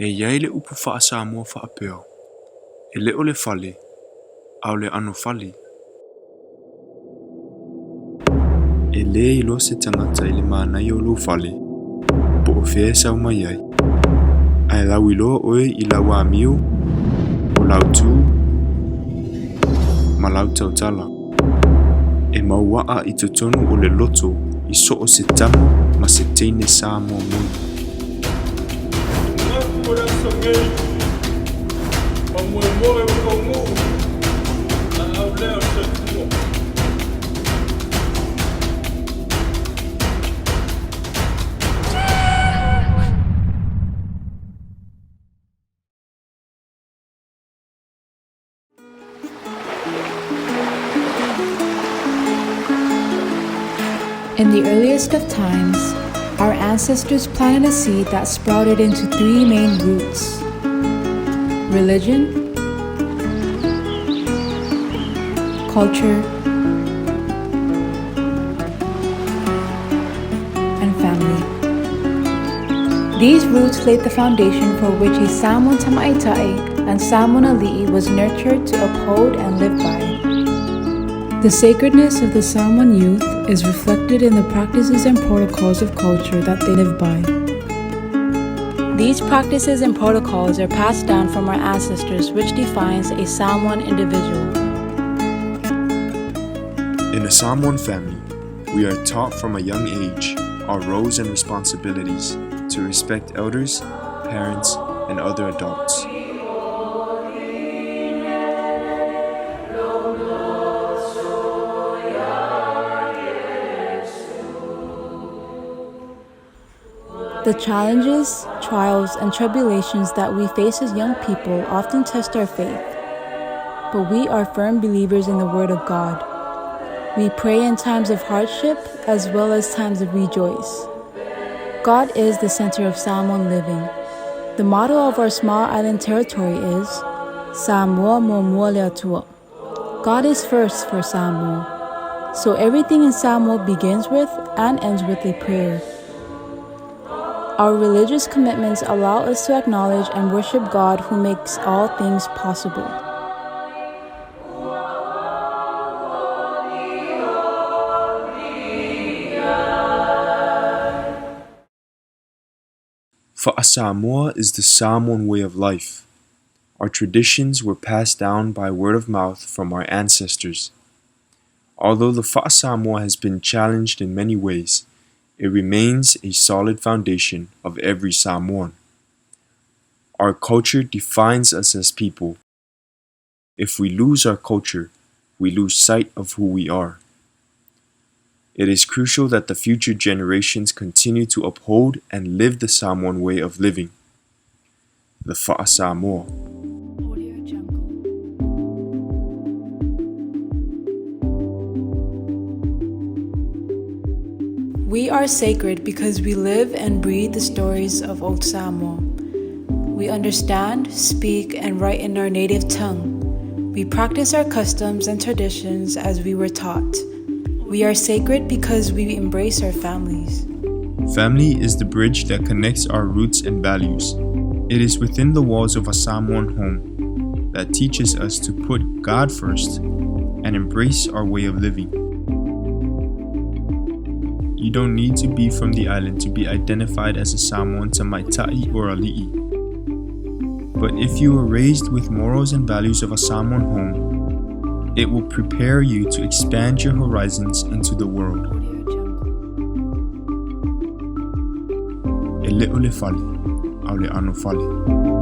E iai le upu wha Samoa whaapeo. E leo le whale, au le ano whale. E le ilo se tangata i le mānai o lo whale, po o whea sau mai ai. Ai lau ilo oe i lau amiu, o lau tū, ma lau tautala. E mauaa i tutonu o le loto i so o se tamo ma se teine Samoa moni. In the earliest of times, our ancestors planted a seed that sprouted into three main roots: religion, culture, and family. These roots laid the foundation for which a Samoan Tamaita'i and Samoan Ali'i was nurtured to uphold and live by. The sacredness of the Samoan youth is reflected in the practices and protocols of culture that they live by. These practices and protocols are passed down from our ancestors, which defines a Samoan individual. In a Samoan family, we are taught from a young age our roles and responsibilities to respect elders, parents, and other adults. The challenges, trials, and tribulations that we face as young people often test our faith, but we are firm believers in the Word of God. We pray in times of hardship as well as times of rejoice. God is the center of Samoan living. The motto of our small island territory is Samoa mo mualea tua. God is first for Samoa. So everything in Samoa begins with and ends with a prayer. Our religious commitments allow us to acknowledge and worship God who makes all things possible. Fa'asamoa is the Samoan way of life. Our traditions were passed down by word of mouth from our ancestors. Although the Fa'asamoa has been challenged in many ways, it remains a solid foundation of every Samoan. Our culture defines us as people. If we lose our culture, we lose sight of who we are. It is crucial that the future generations continue to uphold and live the Samoan way of living, the Fa'asamoa. We are sacred because we live and breathe the stories of Old Samoa. We understand, speak, and write in our native tongue. We practice our customs and traditions as we were taught. We are sacred because we embrace our families. Family is the bridge that connects our roots and values. It is within the walls of a Samoan home that teaches us to put God first and embrace our way of living. You don't need to be from the island to be identified as a Samoan Tamaita'i or Ali'i. But if you were raised with morals and values of a Samoan home, it will prepare you to expand your horizons into the world. E leo le whale, au le ano whale.